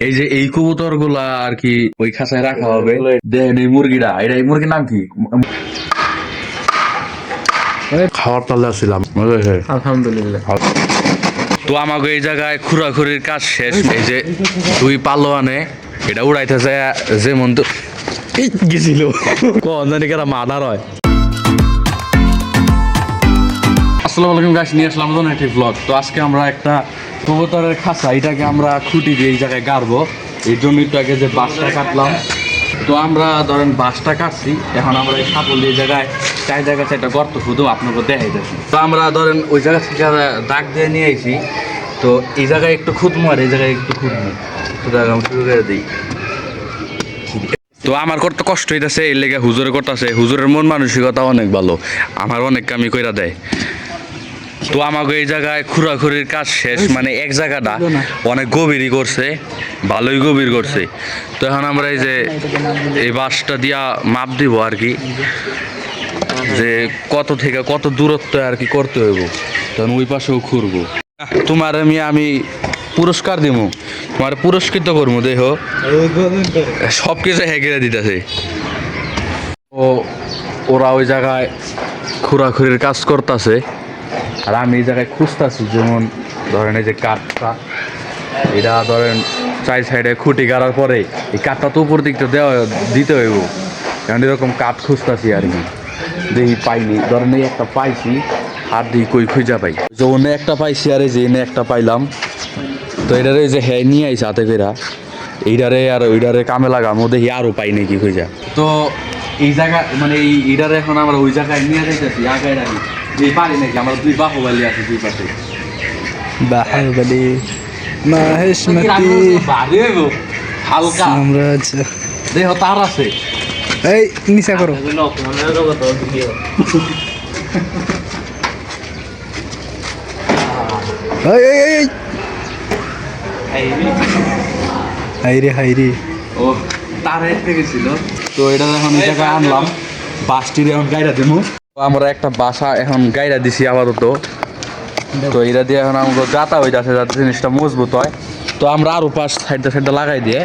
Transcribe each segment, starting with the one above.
এই যে এই কবুতর গুলা আর কি ওই খাঁচায় রাখা হবে। দেখেন এই মুরগিটা, এই মুরগির নাম কি? খাওয়ার তালে আসছিলাম, আলহামদুলিল্লাহ। তো আমাকে এই জায়গায় খুরাখুরির কাজ শেষ। এই যে দুই পালোয়ানে এটা উড়াইতেছে, যেমন তো গেছিল কোন জানি কেরা মাদার হয়। আসসালামু আলাইকুম গাইস, নিয়ে আসলাম নতুন একটি ব্লগ। তো আজকে আমরা একটা কবুতরের খাঁচা, এটাকে আমরা খুঁটি দিয়ে এই জায়গায় গাড়বো। এই জন্য একটু আগে যে বাঁশটা কাটলাম, তো আমরা ধরেন বাঁশটা কাটছি, এখন আমরা এই সাপল দিয়ে জায়গায় চারটা গর্ত খুঁজো আপনাকে দেখাই যাচ্ছি। তো আমরা ধরেন ওই জায়গা থেকে দাগ দিয়ে নিয়ে আইছি। তো এই জায়গায় একটু খুঁতমো আর এই জায়গায় একটু খুঁতমো, তো জায়গা শুরু করে দিই। তো আমার করতে কষ্ট হইতেছে, এর লেগে হুজুরে করতেছে। হুজুরের মন মানসিকতা অনেক ভালো, আমার অনেক কামই কইরা দেয়। তো আমাকে এই জায়গায় খুরাখুরির কাজ শেষ, মানে এক জায়গাটা অনেক গভীরই করছে, ভালোই গভীর করছে। তো এখন আমরা এই যে এই বাঁশটা দিয়া মাপ দিব আর কি, যে কত থেকে কত দূরত্ব আর কি করতে হইব। তখন ওই পাশেও খুঁড়বো। তোমার আমি পুরস্কার দিব, তোমার পুরস্কৃত করবো। দেহ সব কিছু হেঁকে দিতেছে। ও ওরা ওই জায়গায় খুরাখুরির কাজ করতেছে, আর আমি এই জায়গায় খুঁজতেছি। যেমন ধরেন এই যে কাঠটা, এটা ধরেন চার সাইডে খুঁটি গাড়ার পরে এই কাঠটা তো উপর দিকটা দিতে হইব। কারণ এরকম কাঠ খুঁজতেছি আর কি, দেখি পাইনি। ধরেন এই একটা পাইছি, আর দিই কই খুঁজা পাই। যে অন্য একটা পাইছি, আর এই যে এনে একটা পাইলাম। তো এটারে যে হ্যাঁ নিয়ে আইসি হাতে করে, এইটারে আর ওইটারে কামে লাগাম, ও দেখি আরও পাই নাকি খুঁজা। তো এই জায়গা মানে এইটারে এখন আমরা ওই জায়গায় নিয়ে যাইতেছি আগায় রাখি। যে পারি নাকি আমরা দুই বাহুবলী আছে দুই পাশে। বাহুবলী মহেশমতি হালকা সাম্রাজ্য। দেহ তার আছে। এই নিচা করো। এই এই এই হাইরে হাইরে। ও তার হেঁটে গেছিল। তো এটা এখন এই জায়গায় আনলাম, বাসটির এখন গাইরা দেবো। আমরা একটা বাসা এখন গাইরা দিছি আপাতত। তো এটা দিয়ে এখন আমাকে গাতা হয়ে যাচ্ছে, যাতে জিনিসটা মজবুত হয়। তো আমরা আরো পাশ সাইডটা লাগাই দিয়ে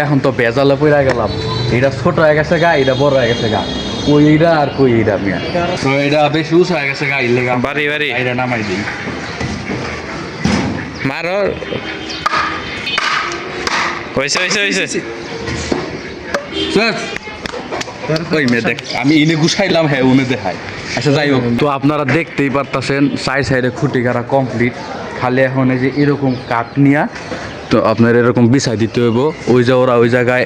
এখন তো ভেজালে পড়ে গেলাম। এটা ছোট হয়ে গেছে গা, এটা বড় হয়ে গেছে গা। কই এইটা আর কই এইটা মিয়া। তো এটা বেশি উঁচু হয়ে গেছে গা, এর লেগে বাড়ি বাড়ি এটা নামাই দিই। মারো হয়েছে হয়েছে হয়েছে। ওই মেয়ে দেখ, আমি ইনে গুছাইলাম, হ্যাঁ উনি দেখায়। আচ্ছা যাই হোক, তো আপনারা দেখতেই পারতেছেন সাইডে খুঁটি গাড়া কমপ্লিট। খালি এখন এই যে এরকম কাঠ নিয়া তো আপনার এরকম বিছাই দিতে হইব। ওই যে ওরা ওই জায়গায়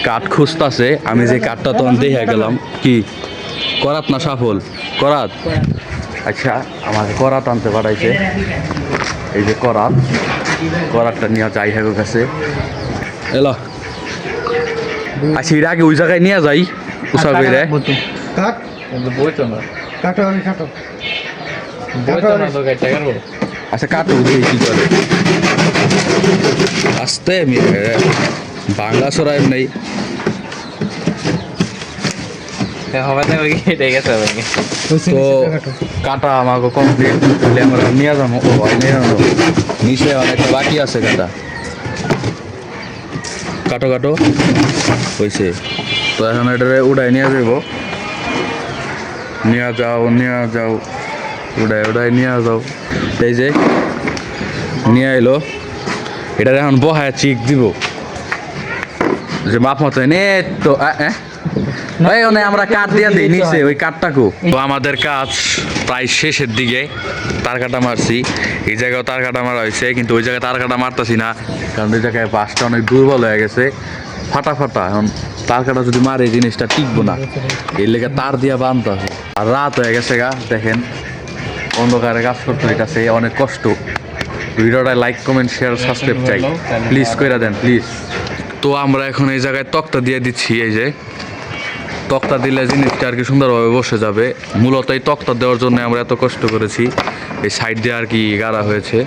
কাঠ খুঁজতেছে, আমি যে কাঠটা তখন দেখে গেলাম। কি করাত না সাফল? করাত। আচ্ছা আমাকে করাত আনতে পাঠাইছে। এই যে করাতটা নিয়ে যাই হ্যাঁ কাছে এলো। আচ্ছা এটা আগে ওই জায়গায় নিয়ে যাই উষা করে। আচ্ছা কাটো কি করে আস্তে বাংলা সরাই নেই। তো কাটা আমাকে কমপ্লিট হলে আমরা নিয়ে যাবো। নিচে অনেকটা বাকি আছে কাটা, কাটো কাটো হয়েছে। তো এখন এটা উড়াই নিয়ে যাব, নিয়ে যাও উড়াই নিয়ে যাও। এই যে নিয়ে এলো, এটা এখন বহায় চিক দিব যে মাপ মতো নে। তো আমরা কাঠ দিয়ে দিই নিচে ওই কাঠটাকে। তো আমাদের কাজ প্রায় শেষের দিকে, তার কাটা মারছি। এই জায়গায় তার কাটা মারা হয়েছে, কিন্তু ওই জায়গায় তার কাটা মারতেছি না, কারণ ওই জায়গায় বাঁশটা অনেক দুর্বল হয়ে গেছে, ফাটা। এখন তার কাটা যদি মারে এই জিনিসটা টিকবো না, এর লেগে তার দিয়ে বাঁধতে হবে। আর রাত হয়ে গেছে গা, দেখেন অন্ধকারে কাজ করতে হইতেছে, অনেক কষ্ট। ভিডিওটা লাইক কমেন্ট শেয়ার সাবস্ক্রাইব চাই, প্লিজ করে দেন প্লিজ। তো আমরা এখন এই জায়গায় তক্তা দিয়ে দিচ্ছি। এই যে তক্তা দিলে জিনিসটা আর কি সুন্দরভাবে বসে যাবে। মূলত এই তক্তা দেওয়ার জন্য আমরা এত কষ্ট করেছি, এই সাইড দিয়ে আর কি গাড়া হয়েছে।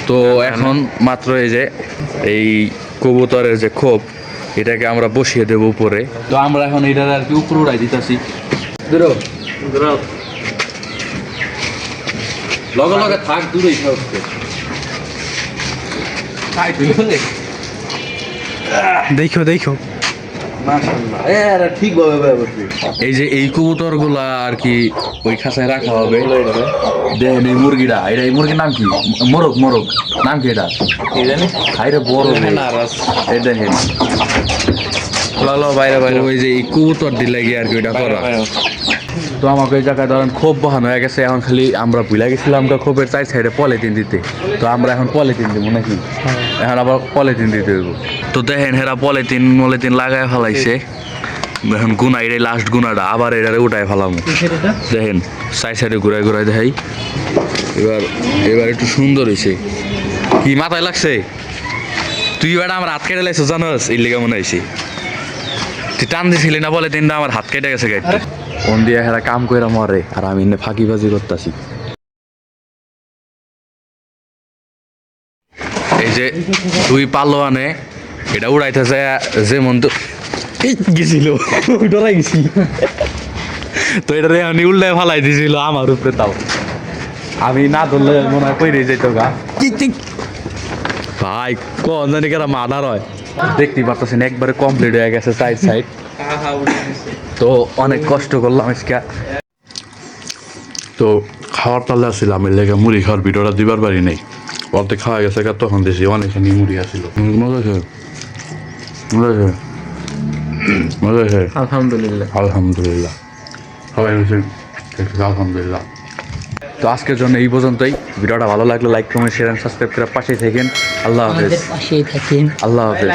তো এখন মাত্র এই যে এই কবুতরের যে খোপ, এটাকে আমরা বসিয়ে দেবো উপরে। তো আমরা এখন এটা আর কি উপরে উড়াই দিতেছি। লগে লগে থাক, দূরেই থাকবে। দেখো দেখো এই যে এই কবুতর গুলা আর কি ওই খাঁচায় রাখা হবে। দেখেন এই মুরগিটা, এটা এই মুরগির নাম কি? মোরগ মোরগ নাম কি এটা? হাইরে বড় রে। এই দেখেন বাইরে বাইরে ওই যে এই কবুতর দিলে গিয়ে আর কি ওইটা করা। তো আমাকে এই জায়গায় ধরেন খোপ বহানো হয়ে গেছে, এখন খালি আমরা ভুলে গেছিলাম খোপের চার সাইডে পলিথিন দিতে। তো আমরা এখন পলিথিন দিব নাকি? এখন আবার পলিথিন দিতে হইব। তো দেখেন হেরা পলিথিন লাগায় ফেলাইছে। এখন গুনা এটাই লাস্ট গুনাটা, আবার এটারে উঠায় ফেলাম। দেখেন সাইডে ঘুরাই ঘুরাই দেখাই। এবার একটু সুন্দর হয়েছে। কি মাথায় লাগছে? তুই এবার আমার হাত কেটে লাগছো জানোস? এই লেগে মনে হয়েছে তুই টান দিছিলি না বলে তিনটা আমার হাত কেটে গেছে গাড়ি। ফোন দিয়ে হেরা কাম কইরা মরে আর আমি এনে ফাঁকিবাজি করতেছি। এই যে দুই পালোয়ানে এটা উড়াইতেছে যেমন তো গেছিল ডরাই গেছি। তো এটা আমি উল্টায় ফালাই দিছিল আমার উপরে। তাও আমি না ধরলে মনে হয় কইরে যেত গা। ভাই কোন জানি কেরা মার্ডার হয়। দেখতেই পারতেছেন একবারে কমপ্লিট হয়ে গেছে সাইড। তো অনেক কষ্ট করলাম আজকে। তো খাওয়ার তালে আসছিলাম এর লেগে মুড়ি খাওয়ার ভিডিওটা দিবার পারি নেই। অর্ধেক খাওয়া গেছে তখন দিয়েছি অনেকখানি মুড়ি আসছিল। মজা আছে আলহামদুলিল্লাহ। আলহামদুলিল্লাহ সবাই হয়েছে আলহামদুলিল্লাহ। তো আজকের জন্য এই পর্যন্তই। ভিডিওটা ভালো লাগলে লাইক কমেন্ট শেয়ার সাবস্ক্রাইব করে পাশে থাকেন। আল্লাহ হাফেজ। আমাদের পাশেই থাকেন। আল্লাহ হাফেজ।